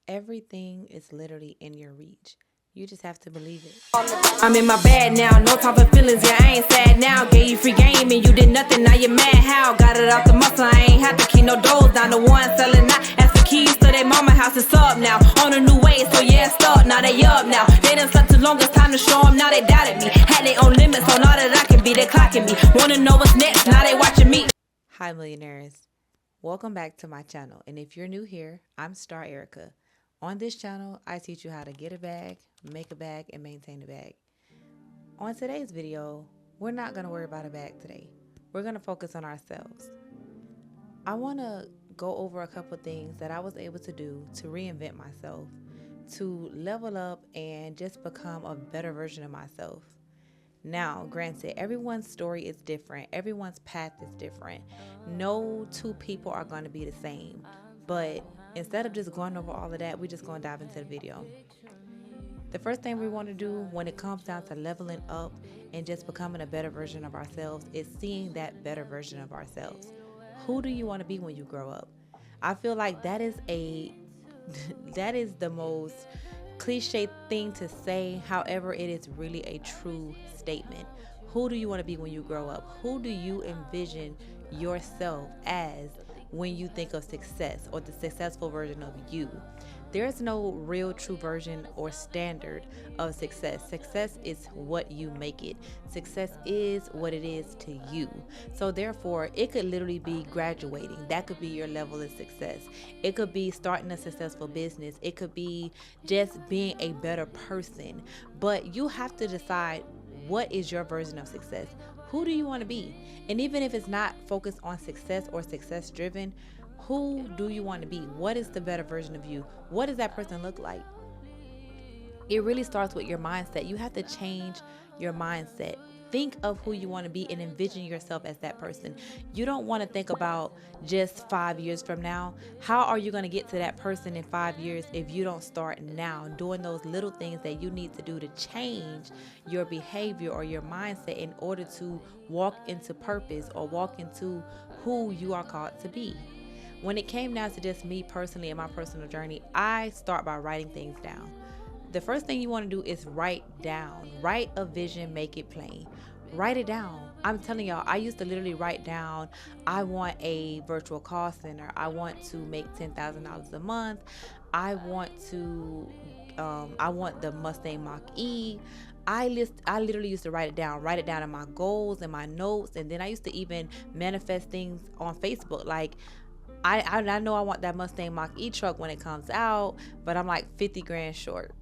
Everything is literally in your reach. You just have to believe it. I'm in my bag now, no time for feelings, yeah, I ain't sad now. Gave you free game and you did nothing, now you're mad. How? Got it off the muscle, I ain't have to keep no doors down. The one selling out, ask the keys to their mama house, it's up now. On a new way, so yeah, it's up, now they up now. They done slept too long, it's time to show them, now they doubted me. Had their own limits, so now that I can be, they clocking me. Wanna know what's next, now they watching me. Hi, millionaires. Welcome back to my channel. And if you're new here, I'm Star Ericka. On this channel, I teach you how to get a bag, make a bag, and maintain a bag. On today's video, we're not going to worry about a bag today. We're going to focus on ourselves. I want to go over a couple things that I was able to do to reinvent myself, to level up and just become a better version of myself. Now, granted, everyone's story is different. Everyone's path is different. No two people are going to be the same. But instead of just going over all of that, we're just going to dive into the video. The first thing we want to do when it comes down to leveling up and just becoming a better version of ourselves is seeing that better version of ourselves. Who do you want to be when you grow up? I feel like that is the most cliche thing to say. However, it is really a true statement. Who do you want to be when you grow up? Who do you envision yourself as when you think of success or the successful version of you? There's no real true version or standard of success. Success is what you make it. Success is what it is to you. So therefore, it could literally be graduating. That could be your level of success. It could be starting a successful business. It could be just being a better person. But you have to decide, what is your version of success? Who do you want to be? And even if it's not focused on success or success driven, who do you want to be? What is the better version of you? What does that person look like? It really starts with your mindset. You have to change your mindset. Think of who you want to be and envision yourself as that person. You don't want to think about just 5 years from now. How are you going to get to that person in 5 years if you don't start now doing those little things that you need to do to change your behavior or your mindset in order to walk into purpose or walk into who you are called to be? When it came down to just me personally and my personal journey, I start by writing things down. The first thing you want to do is write a vision, make it plain. Write it down. I'm telling y'all, I used to literally write down, I want a virtual call center. I want to make $10,000 a month. I want the Mustang Mach-E. I literally used to write it down in my goals and my notes. And then I used to even manifest things on Facebook. Like, I know I want that Mustang Mach-E truck when it comes out, but I'm like 50 grand short.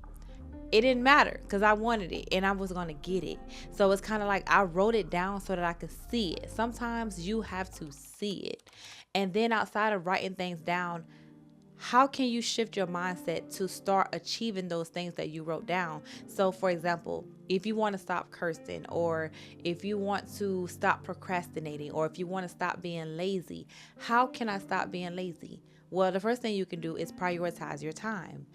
It didn't matter because I wanted it and I was going to get it. So it's kind of like I wrote it down so that I could see it. Sometimes you have to see it. And then outside of writing things down, how can you shift your mindset to start achieving those things that you wrote down? So for example, if you want to stop cursing, or if you want to stop procrastinating, or if you want to stop being lazy, how can I stop being lazy? Well, the first thing you can do is prioritize your time.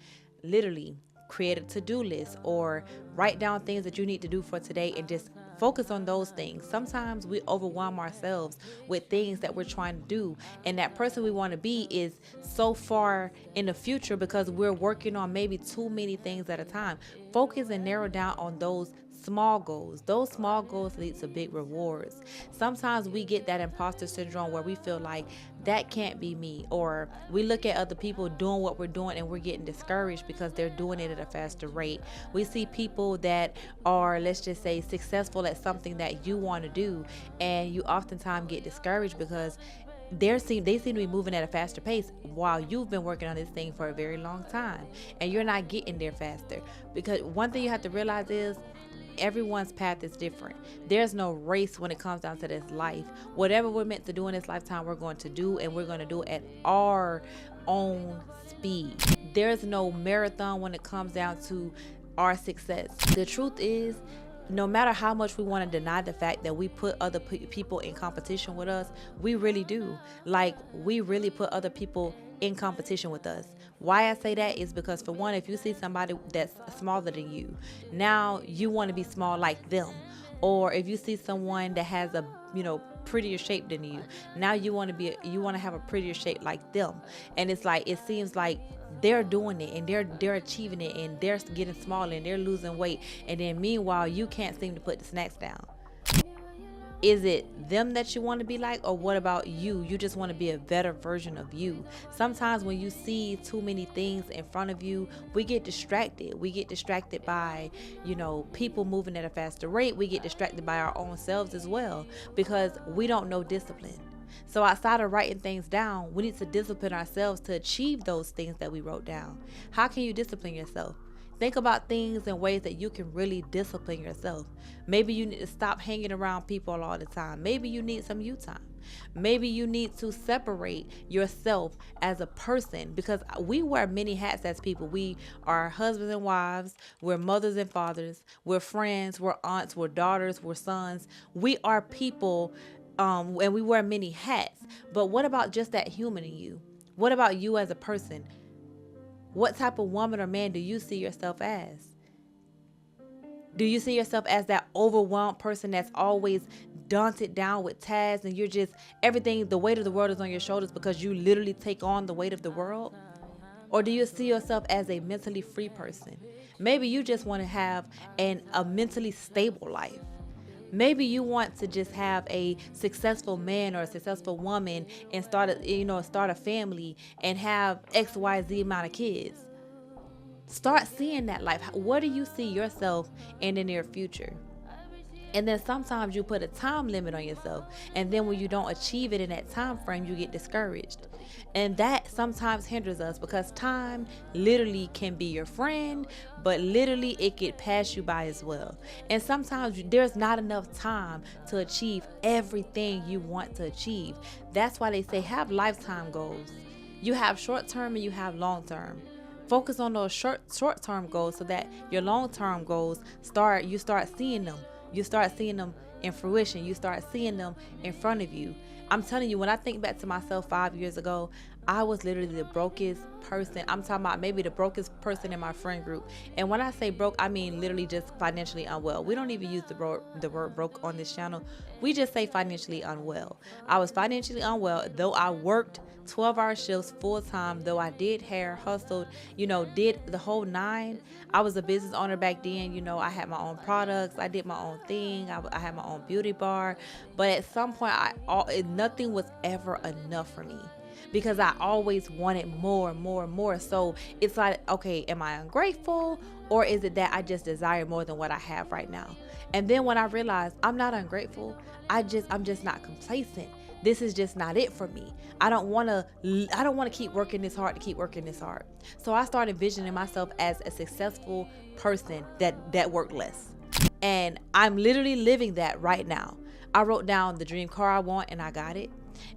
Literally, create a to-do list or write down things that you need to do for today and just focus on those things. Sometimes we overwhelm ourselves with things that we're trying to do, and that person we want to be is so far in the future because we're working on maybe too many things at a time. Focus and narrow down on those small goals. Those small goals lead to big rewards. Sometimes we get that imposter syndrome where we feel like that can't be me, or we look at other people doing what we're doing and we're getting discouraged because they're doing it at a faster rate. We see people that are, let's just say, successful at something that you want to do, and you oftentimes get discouraged because they seem to be moving at a faster pace while you've been working on this thing for a very long time and you're not getting there faster. Because one thing you have to realize is everyone's path is different. There's no race when it comes down to this life. Whatever we're meant to do in this lifetime, we're going to do, and we're going to do it at our own speed. There's no marathon when it comes down to our success. The truth is, no matter how much we want to deny the fact that we put other people in competition with us, we really do. Like, we really put other people in competition with us. Why I say that is because, for one, if you see somebody that's smaller than you, now you want to be small like them. Or if you see someone that has a, prettier shape than you, now you want to have a prettier shape like them. And it's like, it seems like they're doing it and they're achieving it and they're getting smaller and they're losing weight. And then meanwhile, you can't seem to put the snacks down. Is it them that you want to be like, or what about you? You just want to be a better version of you. Sometimes when you see too many things in front of you, we get distracted. We get distracted by, people moving at a faster rate. We get distracted by our own selves as well, because we don't know discipline. So outside of writing things down, we need to discipline ourselves to achieve those things that we wrote down. How can you discipline yourself? Think about things in ways that you can really discipline yourself. Maybe you need to stop hanging around people all the time. Maybe you need some you time. Maybe you need to separate yourself as a person, because we wear many hats as people. We are husbands and wives. We're mothers and fathers. We're friends. We're aunts. We're daughters. We're sons. We are people, and we wear many hats. But what about just that human in you? What about you as a person? What type of woman or man do you see yourself as? Do you see yourself as that overwhelmed person that's always daunted down with tasks and you're just, everything, the weight of the world is on your shoulders because you literally take on the weight of the world? Or do you see yourself as a mentally free person? Maybe you just want to have a mentally stable life. Maybe you want to just have a successful man or a successful woman and start a family and have XYZ amount of kids. Start seeing that life. What do you see yourself in the near future? And then sometimes you put a time limit on yourself, and then when you don't achieve it in that time frame, you get discouraged. And that sometimes hinders us, because time literally can be your friend, but literally it could pass you by as well. And sometimes there's not enough time to achieve everything you want to achieve. That's why they say have lifetime goals. You have short term and you have long term. Focus on those short term goals so that your long term goals you start seeing them. You start seeing them in fruition. You start seeing them in front of you. I'm telling you, when I think back to myself 5 years ago, I was literally the brokest person. I'm talking about maybe the brokest person in my friend group. And when I say broke, I mean literally just financially unwell. We don't even use the word broke on this channel. We just say financially unwell. I was financially unwell, though I worked 12-hour shifts full time, though I did hair, hustled, did the whole 9. I was a business owner back then. I had my own products. I did my own thing. I had my own beauty bar. But at some point, nothing was ever enough for me, because I always wanted more and more and more. So it's like, okay, am I ungrateful, or is it that I just desire more than what I have right now? And then when I realized I'm not ungrateful, I'm just not complacent. This is just not it for me. I don't want to keep working this hard to keep working this hard. So I started envisioning myself as a successful person that worked less. And I'm literally living that right now. I wrote down the dream car I want and I got it.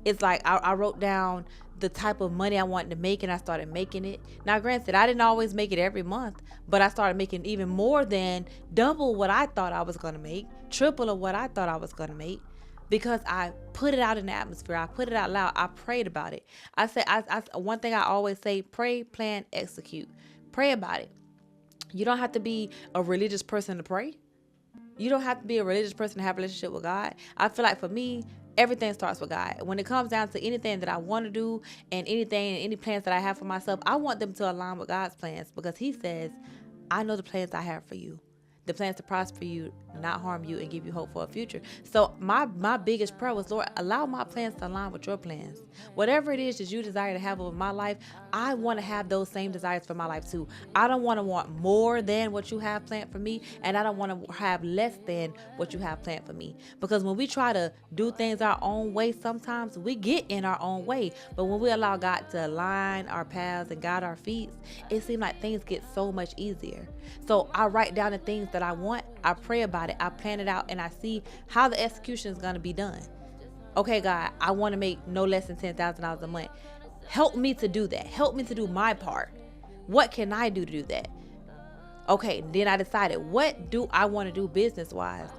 It's like I wrote down the type of money I wanted to make and I started making it. Now, granted, I didn't always make it every month, but I started making even more than double what I thought I was going to make, triple of what I thought I was going to make, because I put it out in the atmosphere. I put it out loud. I prayed about it. I said, one thing I always say, pray, plan, execute. Pray about it. You don't have to be a religious person to pray. You don't have to be a religious person to have a relationship with God. I feel like for me, everything starts with God. When it comes down to anything that I want to do and any plans that I have for myself, I want them to align with God's plans, because He says, I know the plans I have for you. The plans to prosper you, not harm you, and give you hope for a future. So my biggest prayer was, Lord, allow my plans to align with your plans. Whatever it is that you desire to have over my life, I want to have those same desires for my life too. I don't want to want more than what you have planned for me, and I don't want to have less than what you have planned for me. Because when we try to do things our own way, sometimes we get in our own way. But when we allow God to align our paths and guide our feet, it seems like things get so much easier. So I write down the things that I want, I pray about it, I plan it out, and I see how the execution is going to be done. Okay, God, I want to make no less than $10,000 a month. Help me to do that. Help me to do my part. What can I do to do that? Okay, then I decided, what do I want to do business-wise?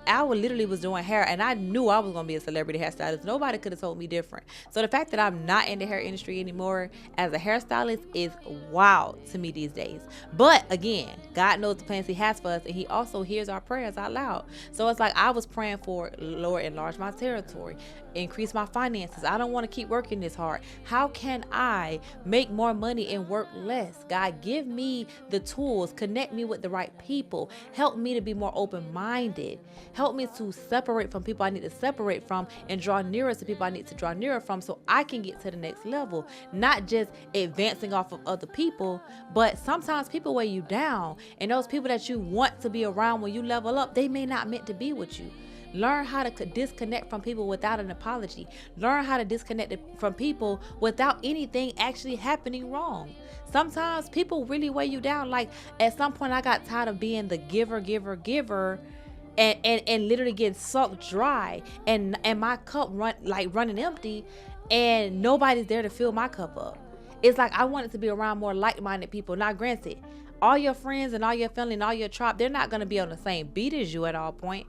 I literally was doing hair, and I knew I was going to be a celebrity hairstylist. Nobody could have told me different. So the fact that I'm not in the hair industry anymore as a hairstylist is wild to me these days. But again, God knows the plans he has for us, and he also hears our prayers out loud. So it's like I was praying for, Lord, enlarge my territory, increase my finances. I don't want to keep working this hard. How can I make more money and work less? God, give me the tools, connect me with the right people, help me to be more open-minded, help me to separate from people I need to separate from and draw nearer to people I need to draw nearer from, so I can get to the next level. Not just advancing off of other people, but sometimes people weigh you down, and those people that you want to be around when you level up, they may not meant to be with you. Learn how to disconnect from people without an apology. Learn how to disconnect from people without anything actually happening wrong. Sometimes people really weigh you down. Like at some point I got tired of being the giver and literally getting sucked dry and my cup running empty, and nobody's there to fill my cup up. It's like I wanted to be around more like-minded people. Now granted, all your friends and all your family and all your tribe, they're not going to be on the same beat as you at all point.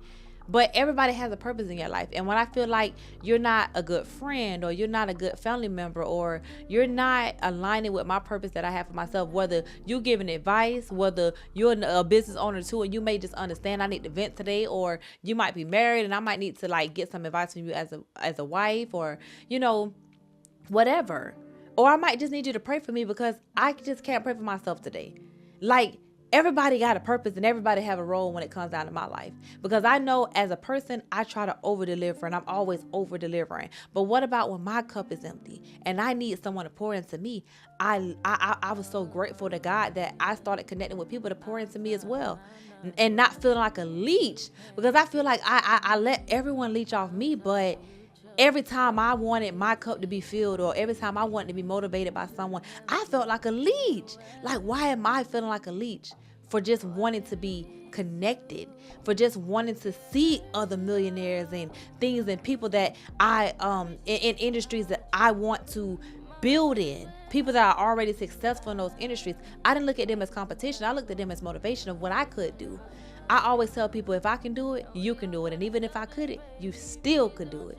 But everybody has a purpose in your life. And when I feel like you're not a good friend, or you're not a good family member, or you're not aligning with my purpose that I have for myself, whether you're giving advice, whether you're a business owner too, and you may just understand I need to vent today, or you might be married and I might need to like get some advice from you as a wife, or, you know, whatever. Or I might just need you to pray for me because I just can't pray for myself today. Like, everybody got a purpose and everybody have a role when it comes down to my life. Because I know as a person, I try to over deliver and I'm always over delivering. But what about when my cup is empty and I need someone to pour into me? I was so grateful to God that I started connecting with people to pour into me as well. And not feeling like a leech, because I feel like I let everyone leech off me, but every time I wanted my cup to be filled, or every time I wanted to be motivated by someone, I felt like a leech. Like, why am I feeling like a leech? For just wanting to be connected, for just wanting to see other millionaires and things and people that I in industries that I want to build in, people that are already successful in those industries. I didn't look at them as competition. I looked at them as motivation of what I could do. I always tell people, if I can do it, you can do it. And even if I couldn't, you still could do it.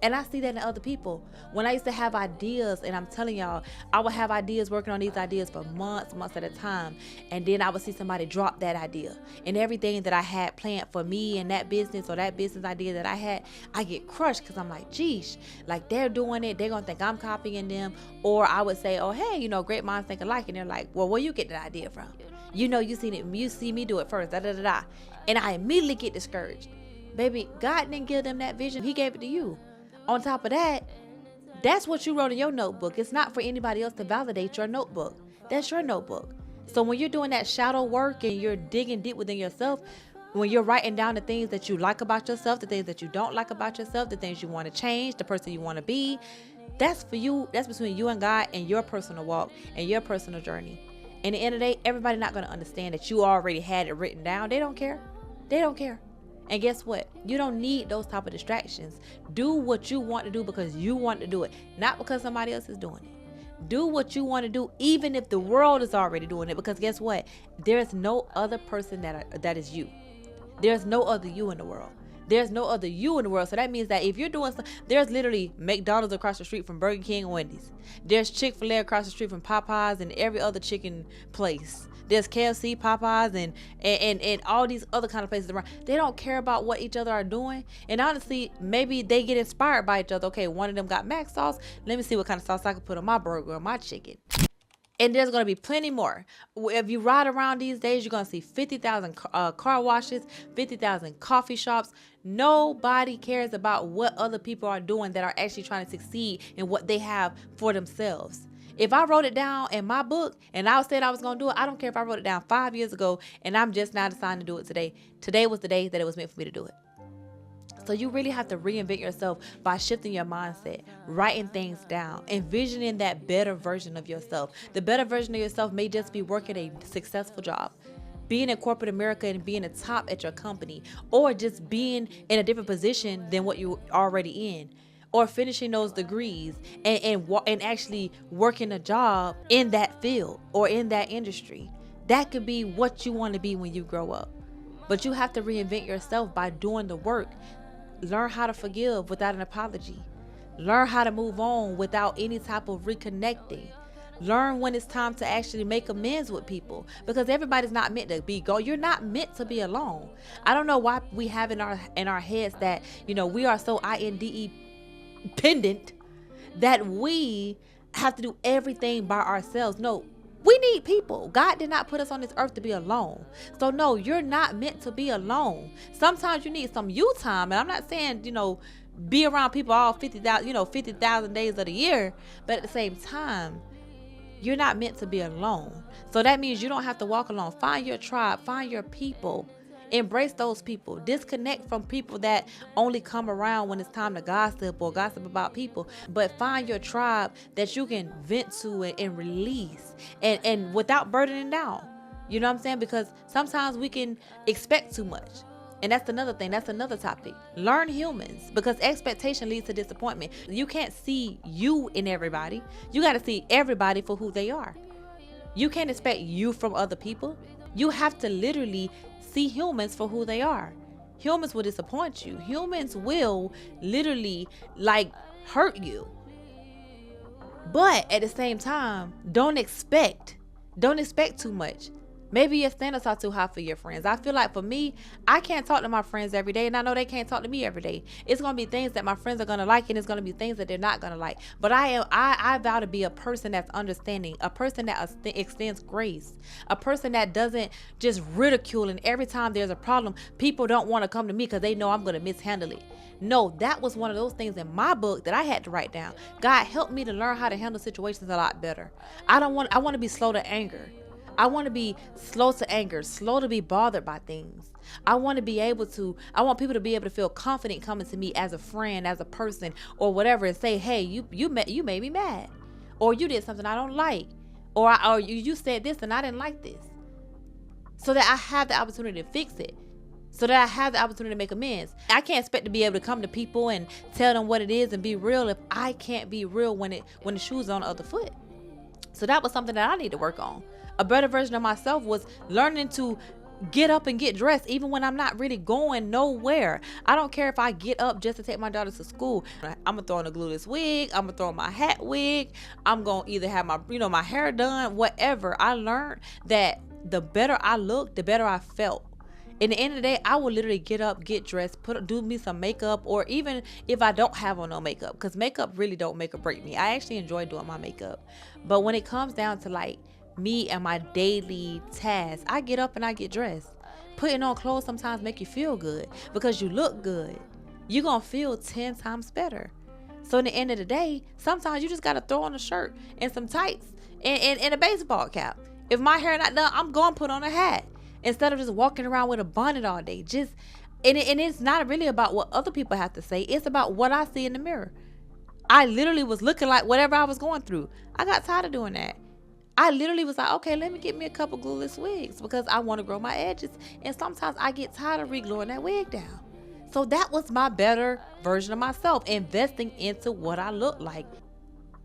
And I see that in other people. When I used to have ideas, and I'm telling y'all, I would have ideas, working on these ideas for months at a time. And then I would see somebody drop that idea. And everything that I had planned for me and that business, or that business idea that I had, I get crushed because I'm like, geez, like they're doing it. They're going to think I'm copying them. Or I would say, oh, hey, you know, great minds think alike. And they're like, well, where you get that idea from? You know, you see me do it first, da-da-da-da. And I immediately get discouraged. Baby, God didn't give them that vision. He gave it to you. On top of that, that's what you wrote in your notebook. It's not for anybody else to validate your notebook. That's your notebook. So when you're doing that shadow work and you're digging deep within yourself, when you're writing down the things that you like about yourself, the things that you don't like about yourself, the things you want to change, the person you want to be, that's for you. That's between you and God and your personal walk and your personal journey. And at the end of the day, everybody's not going to understand that you already had it written down. They don't care. They don't care. And guess what? You don't need those type of distractions. Do what you want to do because you want to do it, not because somebody else is doing it. Do what you want to do, even if the world is already doing it, because guess what? There's no other person that is you. There's no other you in the world. There's no other you in the world. So that means that if you're doing something, there's literally McDonald's across the street from Burger King and Wendy's. There's Chick-fil-A across the street from Popeyes and every other chicken place. There's KFC, Popeyes, and all these other kind of places around. They don't care about what each other are doing. And honestly, maybe they get inspired by each other. Okay, one of them got mac sauce. Let me see what kind of sauce I can put on my burger or my chicken. And there's going to be plenty more. If you ride around these days, you're going to see 50,000 car washes, 50,000 coffee shops. Nobody cares about what other people are doing that are actually trying to succeed in what they have for themselves. If I wrote it down in my book and I said I was going to do it, I don't care if I wrote it down 5 years ago and I'm just now deciding to do it today. Today was the day that it was meant for me to do it. So you really have to reinvent yourself by shifting your mindset, writing things down, envisioning that better version of yourself. The better version of yourself may just be working a successful job, being in corporate America and being a top at your company, or just being in a different position than what you're already in, or finishing those degrees and actually working a job in that field or in that industry. That could be what you want to be when you grow up. But you have to reinvent yourself by doing the work. Learn how to forgive without an apology. Learn how to move on without any type of reconnecting. Learn when it's time to actually make amends with people, because everybody's not meant to be go. You're not meant to be alone. I don't know why we have in our heads that, we are so independent that we have to do everything by ourselves. No, we need people. God did not put us on this earth to be alone. So no, you're not meant to be alone. Sometimes you need some you time. And I'm not saying, be around people all 50,000 days of the year. But at the same time, you're not meant to be alone. So that means you don't have to walk alone. Find your tribe, find your people. Embrace those people. Disconnect from people that only come around when it's time to gossip or gossip about people. But find your tribe that you can vent to and release and without burdening down. You know what I'm saying? Because sometimes we can expect too much. And that's another thing. That's another topic. Learn humans, because expectation leads to disappointment. You can't see you in everybody. You got to see everybody for who they are. You can't expect you from other people. You have to literally see humans for who they are. Humans will disappoint you. Humans will literally hurt you. But at the same time, don't expect too much. Maybe your standards are too high for your friends. I feel like for me, I can't talk to my friends every day, and I know they can't talk to me every day. It's going to be things that my friends are going to like, and it's going to be things that they're not going to like. But I vow to be a person that's understanding, a person that extends grace, a person that doesn't just ridicule, and every time there's a problem, people don't want to come to me because they know I'm going to mishandle it. No, that was one of those things in my book that I had to write down. God helped me to learn how to handle situations a lot better. I want to be slow to anger. I want to be slow to anger, slow to be bothered by things. I want people to be able to feel confident coming to me as a friend, as a person, or whatever, and say, hey, you made me mad, or you did something I don't like, or you said this and I didn't like this, so that I have the opportunity to fix it, so that I have the opportunity to make amends. I can't expect to be able to come to people and tell them what it is and be real if I can't be real when the shoe's on the other foot. So that was something that I need to work on. A better version of myself was learning to get up and get dressed even when I'm not really going nowhere. I don't care if I get up just to take my daughter to school. I'm gonna throw on a glueless wig, I'm gonna throw on my hat wig, I'm gonna either have my hair done, whatever. I learned that the better I looked, the better I felt. In the end of the day, I will literally get up, get dressed, do me some makeup, or even if I don't have on no makeup, because makeup really don't make or break me. I actually enjoy doing my makeup. But when it comes down to me and my daily tasks, I get up and I get dressed. Putting on clothes sometimes make you feel good because you look good. You're going to feel 10 times better. So in the end of the day, sometimes you just got to throw on a shirt and some tights and a baseball cap. If my hair not done, I'm going to put on a hat instead of just walking around with a bonnet all day. And it's not really about what other people have to say. It's about what I see in the mirror. I literally was looking like whatever I was going through. I got tired of doing that. I literally was like, okay, let me get me a couple glueless wigs because I want to grow my edges. And sometimes I get tired of re-gluing that wig down. So that was my better version of myself, investing into what I look like.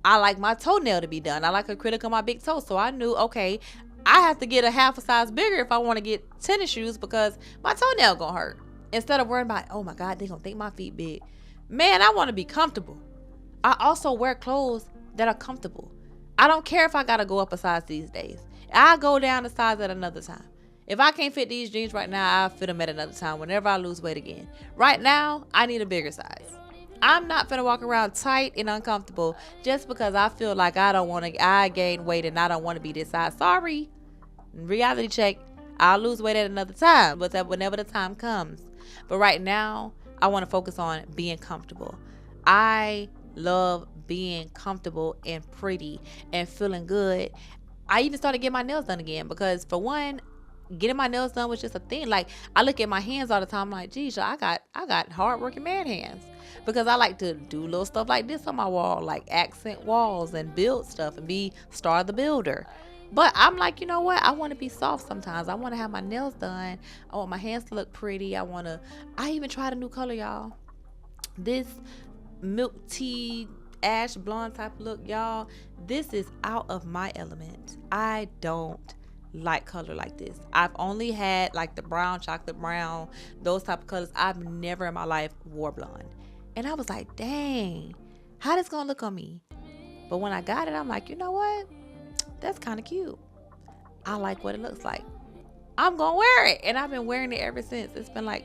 I like my toenail to be done. I like a critic on my big toe. So I knew, okay, I have to get a half a size bigger if I want to get tennis shoes because my toenail gonna hurt. Instead of worrying about, oh my God, they gonna think my feet big. Man, I want to be comfortable. I also wear clothes that are comfortable. I don't care if I gotta go up a size these days. I'll go down a size at another time. If I can't fit these jeans right now, I'll fit them at another time whenever I lose weight again. Right now, I need a bigger size. I'm not finna walk around tight and uncomfortable just because I feel like I gain weight and I don't want to be this size. Sorry. Reality check. I'll lose weight at another time, but whenever the time comes. But right now, I want to focus on being comfortable. I love being comfortable and pretty and feeling good. I even started getting my nails done again because, for one, getting my nails done was just a thing. I look at my hands all the time, like, geez, I got hardworking man hands, because I like to do little stuff like this on my wall, like accent walls and build stuff and be Star the Builder. But I'm like, you know what? I want to be soft sometimes. I want to have my nails done. I want my hands to look pretty. I even tried a new color, y'all. This milk tea ash blonde type look, y'all. This is out of my element. I don't light color like this. I've only had like the brown, chocolate brown, those type of colors. I've never in my life wore blonde. And I was like, dang, how this gonna look on me? But when I got it, I'm like, you know what? That's kind of cute. I like what it looks like. I'm gonna wear it. And I've been wearing it ever since. It's been like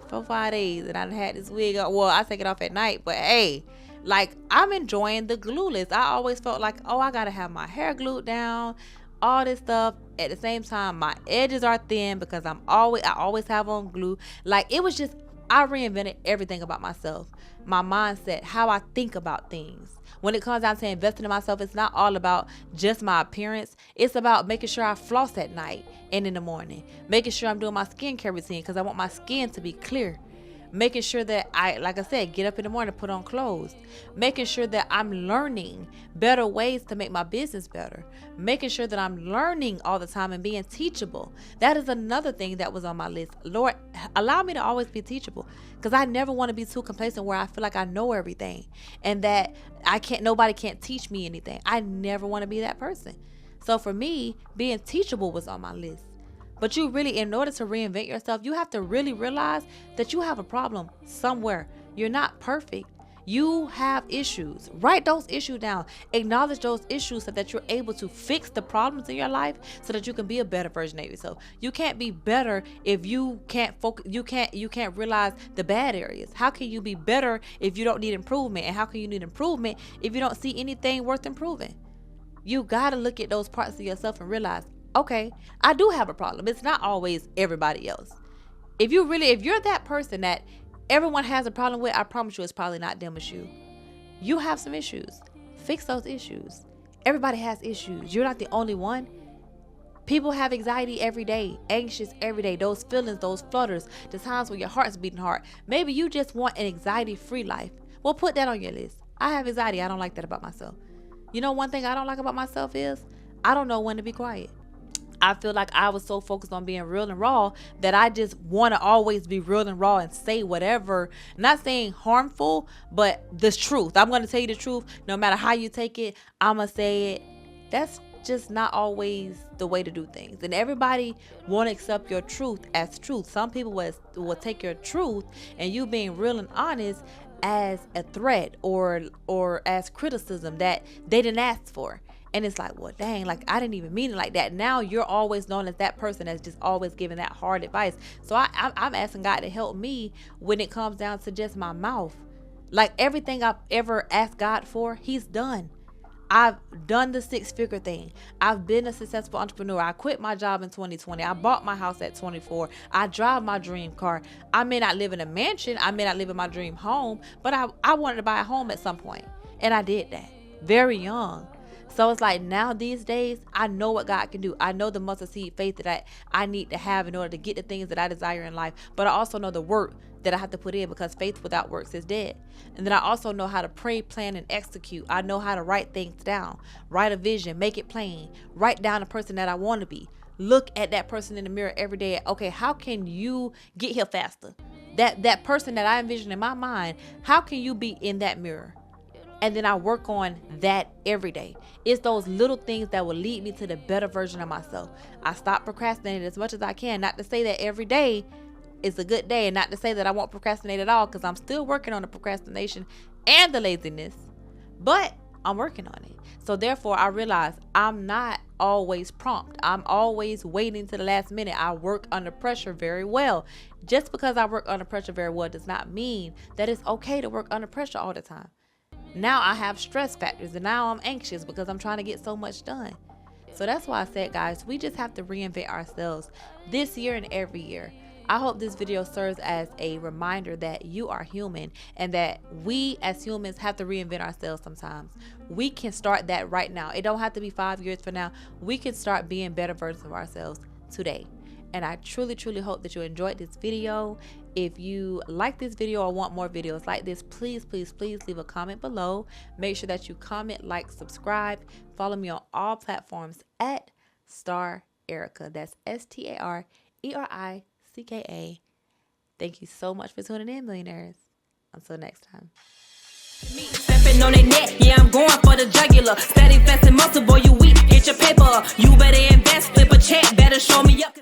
4-5 days and I've had this wig on. Well, I take it off at night, but hey, like I'm enjoying the glueless. I always felt like, oh, I gotta have my hair glued down, all this stuff. At the same time, my edges are thin because I always have on glue. Like it was just, I reinvented everything about myself. My mindset, how I think about things. When it comes down to investing in myself, it's not all about just my appearance. It's about making sure I floss at night and in the morning. Making sure I'm doing my skincare routine because I want my skin to be clear. Making sure that like I said, get up in the morning, put on clothes. Making sure that I'm learning better ways to make my business better. Making sure that I'm learning all the time and being teachable. That is another thing that was on my list. Lord, allow me to always be teachable because I never want to be too complacent where I feel like I know everything and that nobody can't teach me anything. I never want to be that person. So for me, being teachable was on my list. But you really, in order to reinvent yourself, you have to really realize that you have a problem somewhere. You're not perfect. You have issues. Write those issues down. Acknowledge those issues so that you're able to fix the problems in your life so that you can be a better version of yourself. You can't be better if you can't focus. You can't realize the bad areas. How can you be better if you don't need improvement? And how can you need improvement if you don't see anything worth improving? You got to look at those parts of yourself and realize, okay, I do have a problem. It's not always everybody else. If you're that person that everyone has a problem with, I promise you it's probably not them, it's you. You have some issues. Fix those issues. Everybody has issues. You're not the only one. People have anxiety every day, anxious every day. Those feelings, those flutters, the times when your heart's beating hard. Maybe you just want an anxiety-free life. Well, put that on your list. I have anxiety. I don't like that about myself. You know, one thing I don't like about myself is I don't know when to be quiet. I feel like I was so focused on being real and raw that I just want to always be real and raw and say whatever, not saying harmful, but the truth. I'm going to tell you the truth. No matter how you take it, I'm going to say it. That's just not always the way to do things. And everybody won't accept your truth as truth. Some people will take your truth and you being real and honest as a threat or as criticism that they didn't ask for. And it's like, well, dang, like I didn't even mean it like that. Now you're always known as that person that's just always giving that hard advice. So I'm asking God to help me when it comes down to just my mouth. Like everything I've ever asked God for, He's done. I've done the 6-figure thing. I've been a successful entrepreneur. I quit my job in 2020. I bought my house at 24. I drive my dream car. I may not live in a mansion. I may not live in my dream home, but I wanted to buy a home at some point. And I did that very young. So it's like now these days, I know what God can do. I know the mustard seed faith that I need to have in order to get the things that I desire in life. But I also know the work that I have to put in because faith without works is dead. And then I also know how to pray, plan, and execute. I know how to write things down, write a vision, make it plain, write down the person that I want to be. Look at that person in the mirror every day. Okay, how can you get here faster? That person that I envision in my mind, how can you be in that mirror? And then I work on that every day. It's those little things that will lead me to the better version of myself. I stop procrastinating as much as I can. Not to say that every day is a good day and not to say that I won't procrastinate at all because I'm still working on the procrastination and the laziness. But I'm working on it. So therefore, I realize I'm not always prompt. I'm always waiting to the last minute. I work under pressure very well. Just because I work under pressure very well does not mean that it's okay to work under pressure all the time. Now I have stress factors and now I'm anxious because I'm trying to get so much done. So that's why I said, guys, we just have to reinvent ourselves this year and every year. I hope this video serves as a reminder that you are human and that we as humans have to reinvent ourselves sometimes. We can start that right now. It don't have to be 5 years from now. We can start being better versions of ourselves today. And I truly, truly hope that you enjoyed this video. If you like this video or want more videos like this, please, please, please leave a comment below. Make sure that you comment, like, subscribe. Follow me on all platforms at Star Ericka. That's StarEricka. Thank you so much for tuning in, millionaires. Until next time. Sitting on their neck, yeah, I'm going for the jugular. Steady flexing muscle, boy, you weak, get your paper up. You better invest, flip a check, better show me up.